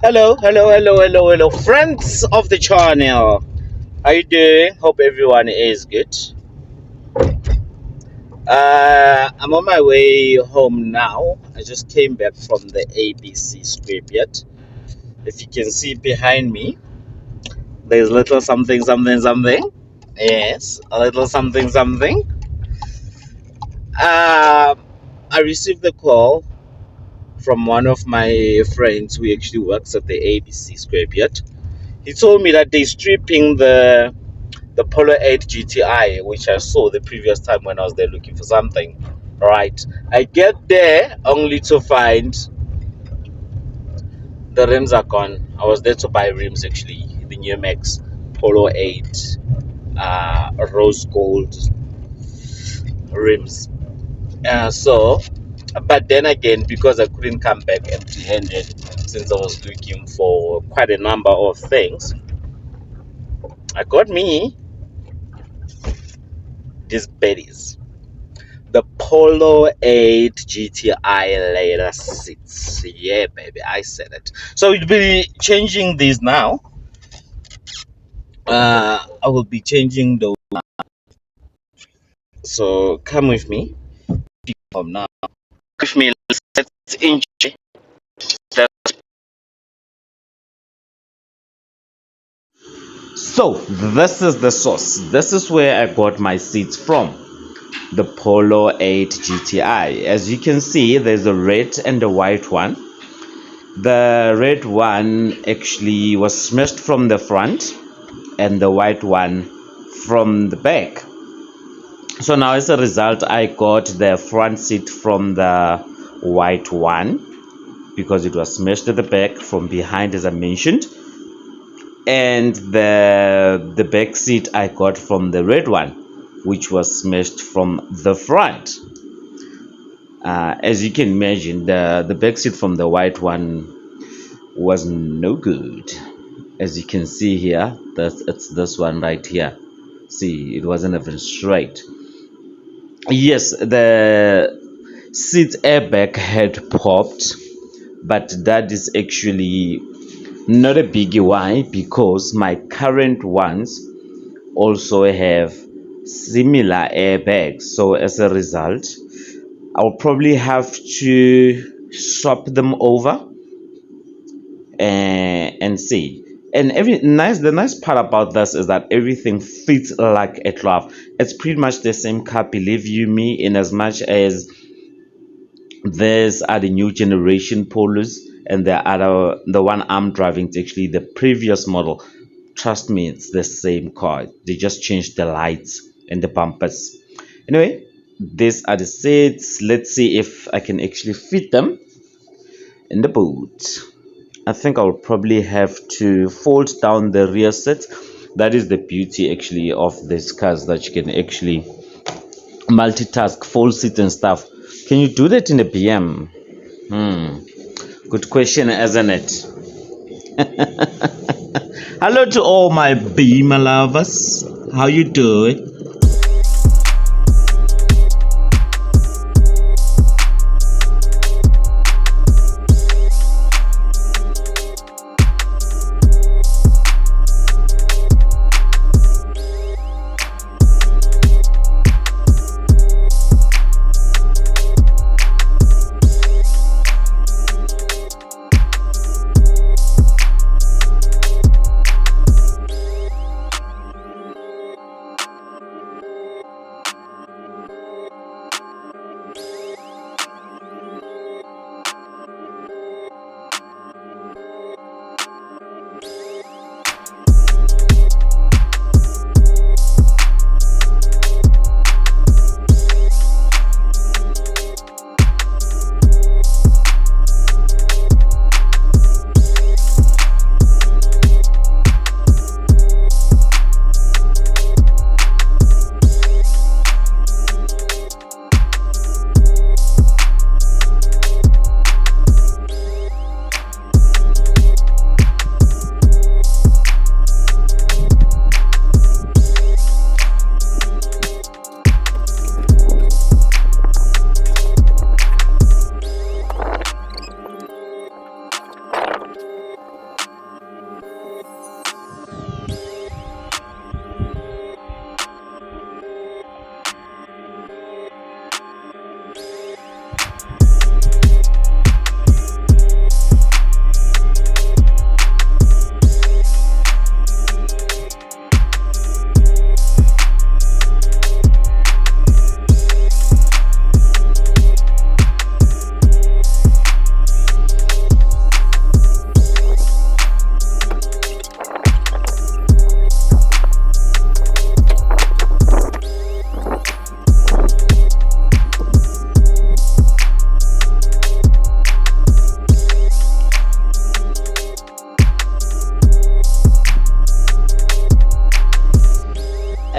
Hello, friends of the channel. How you doing? Hope everyone is good. I'm on my way home now. I just came back from the ABC scrapyard. If you can see behind me, there's little something. Yes, a little something. I received a call from one of my friends who actually works at the ABC scrapyard. He told me that they're stripping the Polo 8 GTI, which I saw the previous time when I was there looking for something. Right. I get there only to find the rims are gone. I was there to buy rims actually, the new Max Polo 8 rose gold rims. But then again, because I couldn't come back empty handed since I was looking for quite a number of things, I got me these baddies. The Polo 8 GTI leather seats. Yeah, baby, I said it. So we'll be changing these now. I will be changing those. So come with me. From now, with me. Let's enjoy. So this is the source. This is where I got my seats from. The Polo 8 GTI. As you can see, there's a red and a white one. The red one actually was smashed from the front and the white one from the back. So now as a result, I got the front seat from the white one because it was smashed at the back from behind, as I mentioned, and the back seat I got from the red one, which was smashed from the front. As you can imagine, the back seat from the white one was no good. As you can see here, it's this one right here. See, it wasn't even straight. Yes, the seat airbag had popped, but that is actually not a biggie. Why? Because my current ones also have similar airbags. So as a result, I'll probably have to swap them over and see. And the nice part about this is that everything fits like a glove. It's pretty much the same car, believe you me, in as much as these are the new generation Polos and the one I'm driving is actually the previous model. Trust me, it's the same car. They just changed the lights and the bumpers. Anyway, these are the seats. Let's see if I can actually fit them in the boot. I think I'll probably have to fold down the rear seat. That is the beauty actually of these cars, that you can actually multitask, fold seat and stuff. Can you do that in a BM? Good question, isn't it? Hello to all my Beamer lovers. How you doing?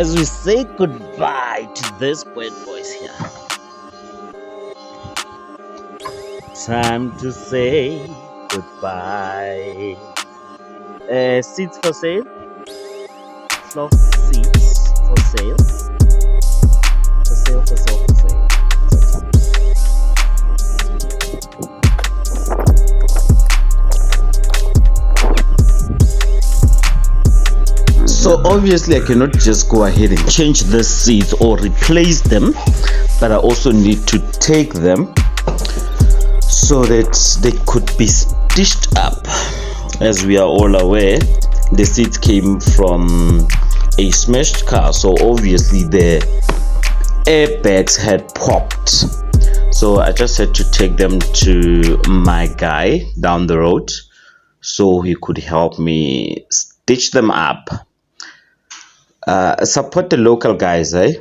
as we say goodbye to these bad boys here. Time to say goodbye. Seats for sale. Cloth seats for sale. For sale, for sale, for sale. So obviously I cannot just go ahead and change the seats or replace them, but I also need to take them so that they could be stitched up. As we are all aware, the seats came from a smashed car, so obviously the airbags had popped. So I just had to take them to my guy down the road so he could help me stitch them up. Support the local guys, eh?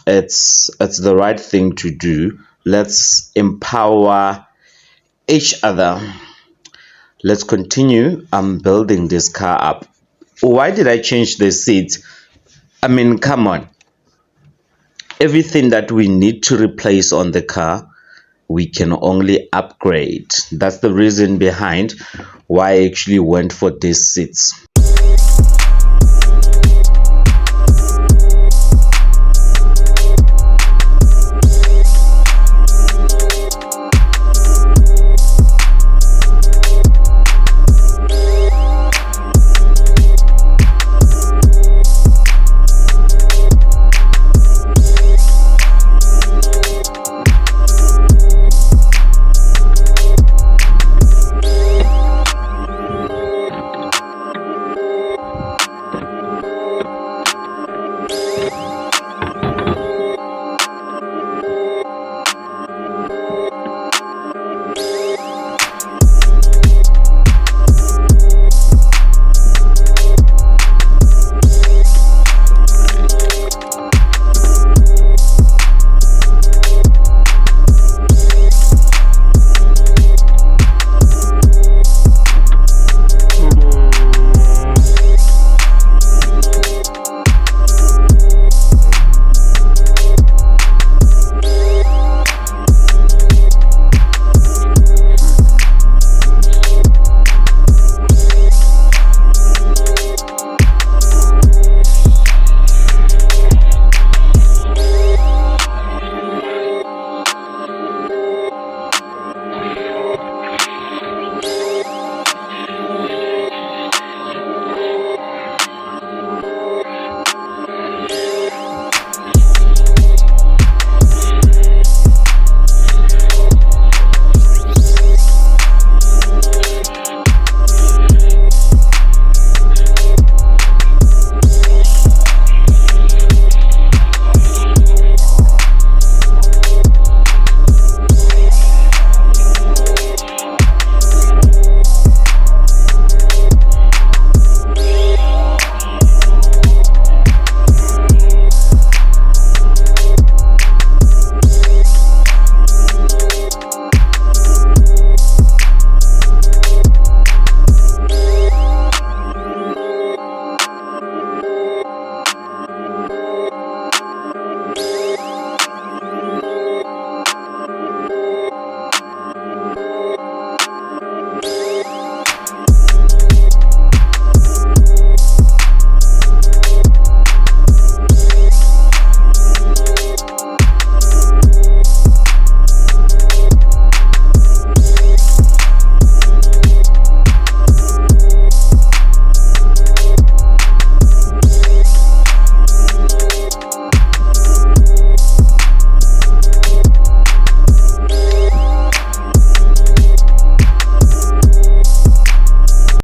It's the right thing to do. Let's empower each other. Let's continue. I'm building this car up. Why did I change the seats? I mean, come on. Everything that we need to replace on the car, we can only upgrade. That's the reason behind why I actually went for these seats.